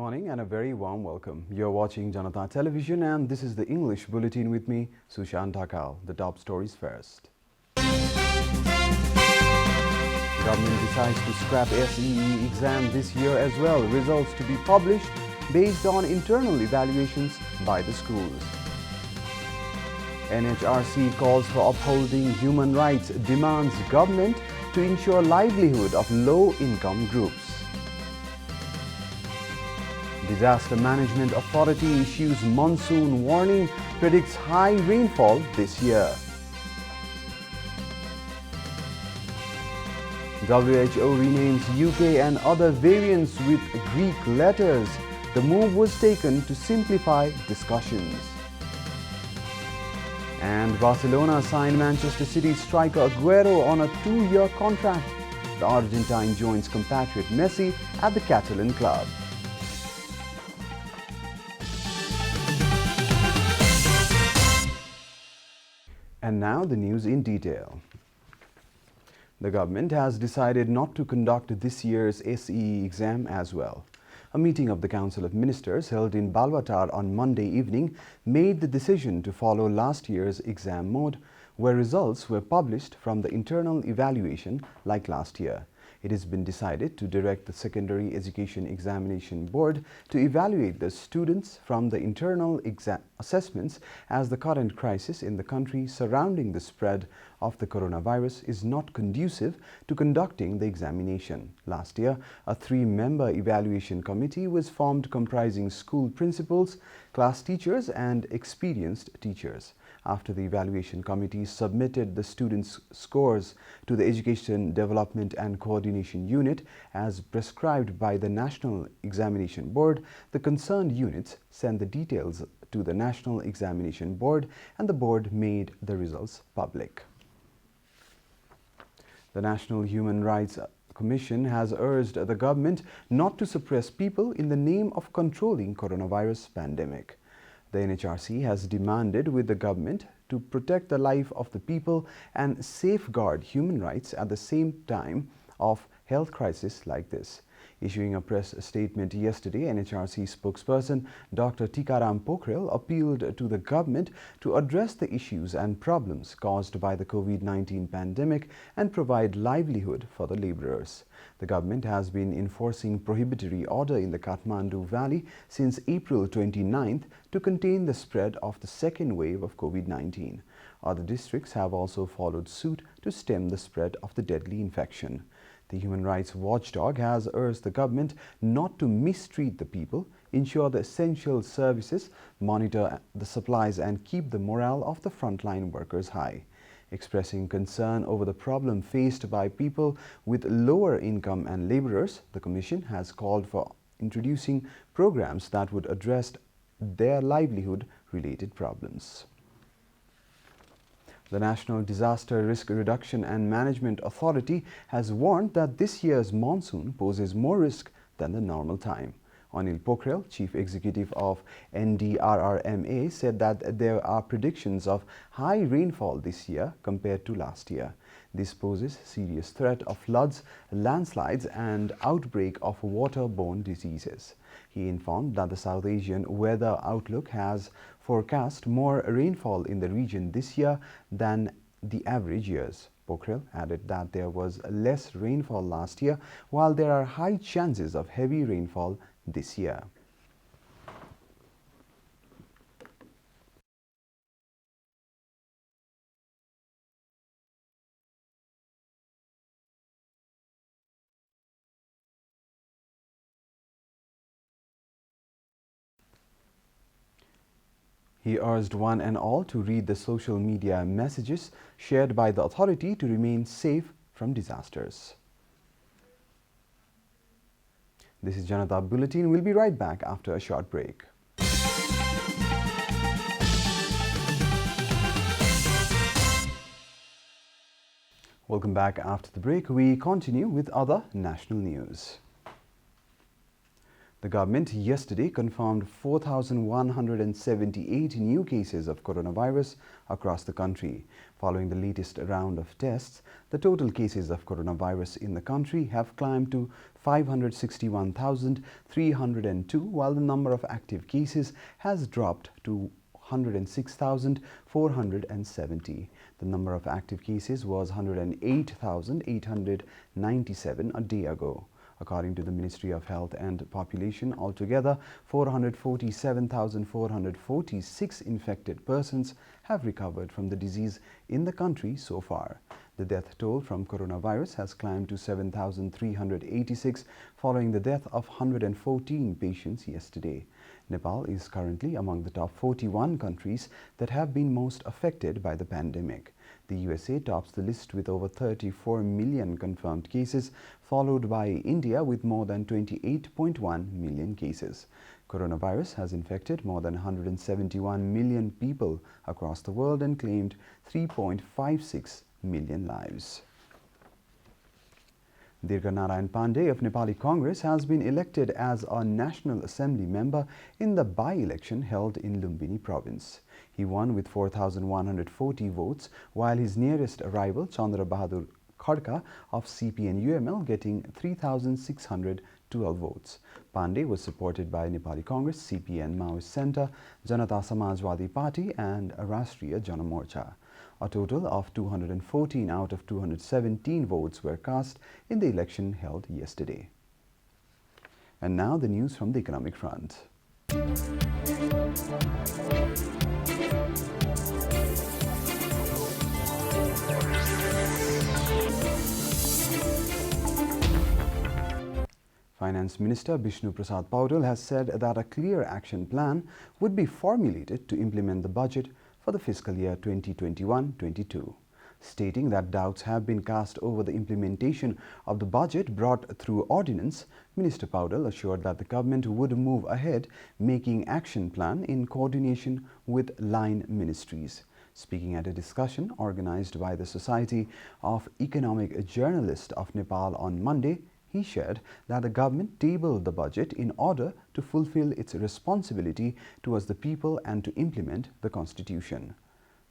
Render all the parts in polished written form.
morning and a very warm welcome. You're watching Janata Television and this is the English Bulletin with me, Sushant Dhakal. The top stories first. Government decides to scrap SEE exam this year as well. Results to be published based on internal evaluations by the schools. NHRC calls for upholding human rights, demands government to ensure livelihood of low-income groups. Disaster Management Authority issues monsoon warning, predicts high rainfall this year. WHO renames UK and other variants with Greek letters. The move was taken to simplify discussions. And Barcelona signed Manchester City striker Aguero on a 2-year contract. The Argentine joins compatriot Messi at the Catalan club. And now the news in detail. The government has decided not to conduct this year's SEE exam as well. A meeting of the Council of Ministers held in Balwatar on Monday evening made the decision to follow last year's exam mode, where results were published from the internal evaluation like last year. It has been decided to direct the Secondary Education Examination Board to evaluate the students from the internal assessments, as the current crisis in the country surrounding the spread of the coronavirus is not conducive to conducting the examination. Last year, a 3-member evaluation committee was formed comprising school principals, class teachers and experienced teachers. After the evaluation committee submitted the students' scores to the Education Development and Coordination Unit as prescribed by the National Examination Board, the concerned units sent the details to the National Examination Board and the board made the results public. The National Human Rights Commission has urged the government not to suppress people in the name of controlling coronavirus pandemic. The NHRC has demanded with the government to protect the life of the people and safeguard human rights at the same time of health crisis like this. Issuing a press statement yesterday, NHRC spokesperson Dr. Tikaram Pokhrel appealed to the government to address the issues and problems caused by the COVID-19 pandemic and provide livelihood for the laborers. The government has been enforcing prohibitory order in the Kathmandu Valley since April 29th to contain the spread of the second wave of COVID-19. Other districts have also followed suit to stem the spread of the deadly infection. The human rights watchdog has urged the government not to mistreat the people, ensure the essential services, monitor the supplies and keep the morale of the frontline workers high. Expressing concern over the problem faced by people with lower income and laborers, the Commission has called for introducing programs that would address their livelihood-related problems. The National Disaster Risk Reduction and Management Authority has warned that this year's monsoon poses more risk than the normal time. Anil Pokhrel, Chief Executive of NDRMA, said that there are predictions of high rainfall this year compared to last year. This poses serious threat of floods, landslides and outbreak of waterborne diseases. He informed that the South Asian Weather Outlook has forecast more rainfall in the region this year than the average years. Pokhrel added that there was less rainfall last year, while there are high chances of heavy rainfall this year. He urged one and all to read the social media messages shared by the authority to remain safe from disasters. This is Janata Bulletin. We'll be right back after a short break. Welcome back after the break. We continue with other national news. The government yesterday confirmed 4,178 new cases of coronavirus across the country. Following the latest round of tests, the total cases of coronavirus in the country have climbed to 561,302, while the number of active cases has dropped to 106,470. The number of active cases was 108,897 a day ago. According to the Ministry of Health and Population, altogether 447,446 infected persons have recovered from the disease in the country so far. The death toll from coronavirus has climbed to 7,386 following the death of 114 patients yesterday. Nepal is currently among the top 41 countries that have been most affected by the pandemic. The USA tops the list with over 34 million confirmed cases, followed by India with more than 28.1 million cases. Coronavirus has infected more than 171 million people across the world and claimed 3.56 million lives. Dirganarayan Pandey of Nepali Congress has been elected as a National Assembly member in the by-election held in Lumbini province. He won with 4,140 votes, while his nearest rival, Chandra Bahadur Khadka of CPN-UML, getting 3,612 votes. Pandey was supported by Nepali Congress, CPN Maoist Centre, Janata Samajwadi Party and Rashtriya Jana Morcha. A total of 214 out of 217 votes were cast in the election held yesterday. And now the news from the economic front. Finance Minister Bishnu Prasad Paudel has said that a clear action plan would be formulated to implement the budget for the fiscal year 2021-22. Stating that doubts have been cast over the implementation of the budget brought through ordinance, Minister Paudel assured that the government would move ahead making action plan in coordination with line ministries. Speaking at a discussion organized by the Society of Economic Journalists of Nepal on Monday, he shared that the government tabled the budget in order to fulfill its responsibility towards the people and to implement the constitution.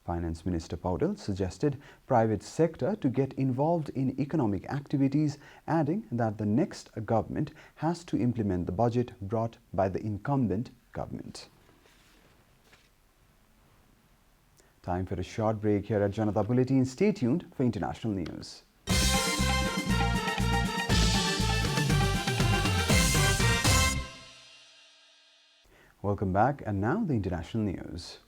Finance Minister Paudel suggested private sector to get involved in economic activities, adding that the next government has to implement the budget brought by the incumbent government. Time for a short break here at Janata Bulletin. Stay tuned for international news. Welcome back, and now the international news.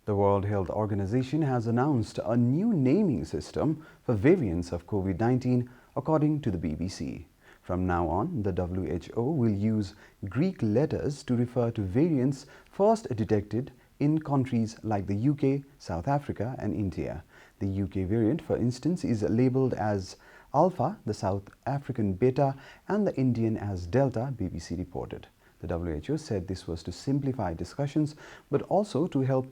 The World Health Organization has announced a new naming system for variants of COVID-19, according to the BBC. From now on, the WHO will use Greek letters to refer to variants first detected in countries like the UK, South Africa and India. The UK variant, for instance, is labelled as Alpha, the South African Beta and the Indian as Delta, BBC reported. The WHO said this was to simplify discussions but also to help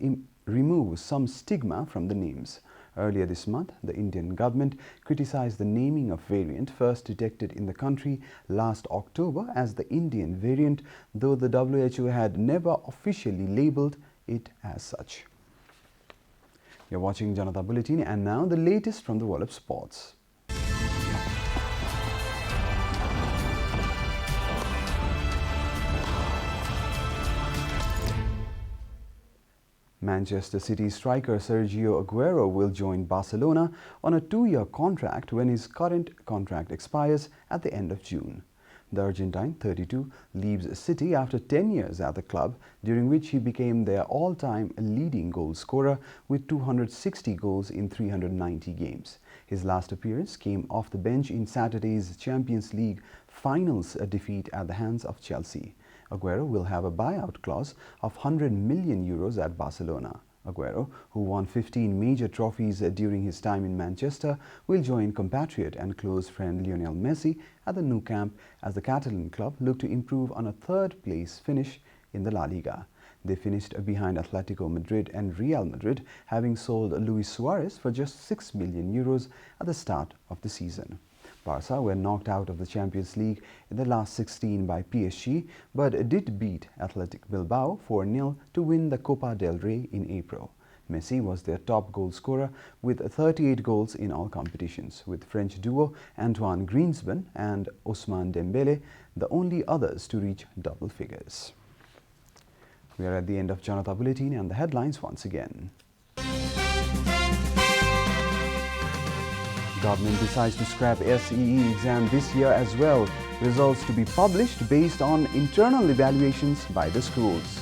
remove some stigma from the names. Earlier this month, the Indian government criticized the naming of variant first detected in the country last October as the Indian variant, though the WHO had never officially labelled it as such. You're watching Janata Bulletin, and now the latest from the world of sports. Manchester City striker Sergio Aguero will join Barcelona on a 2-year contract when his current contract expires at the end of June. The Argentine, 32, leaves City after 10 years at the club, during which he became their all-time leading goal scorer with 260 goals in 390 games. His last appearance came off the bench in Saturday's Champions League finals defeat at the hands of Chelsea. Aguero will have a buyout clause of €100 million at Barcelona. Aguero, who won 15 major trophies during his time in Manchester, will join compatriot and close friend Lionel Messi at the Nou Camp as the Catalan club look to improve on a third-place finish in the La Liga. They finished behind Atletico Madrid and Real Madrid, having sold Luis Suarez for just 6 million euros at the start of the season. Barca were knocked out of the Champions League in the last 16 by PSG, but did beat Athletic Bilbao 4-0 to win the Copa del Rey in April. Messi was their top goal scorer with 38 goals in all competitions, with French duo Antoine Griezmann and Ousmane Dembele the only others to reach double figures. We are at the end of Janata Bulletin and the headlines once again. Government decides to scrap SEE exam this year as well. Results to be published based on internal evaluations by the schools.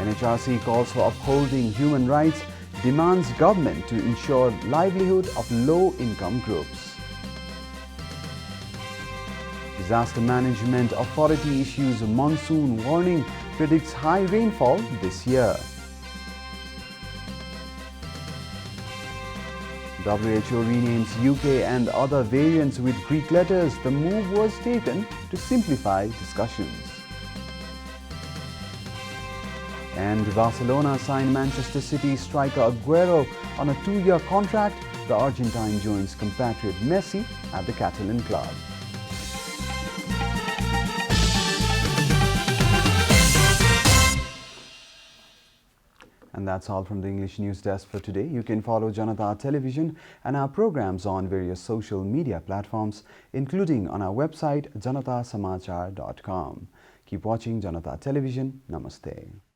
NHRC calls for upholding human rights, demands government to ensure livelihood of low-income groups. Disaster Management Authority issues a monsoon warning, predicts high rainfall this year. WHO renames UK and other variants with Greek letters. The move was taken to simplify discussions. And Barcelona signed Manchester City striker Aguero on a 2-year contract. The Argentine joins compatriot Messi at the Catalan club. And that's all from the English News Desk for today. You can follow Janata Television and our programs on various social media platforms, including on our website janatasamachar.com. Keep watching Janata Television. Namaste.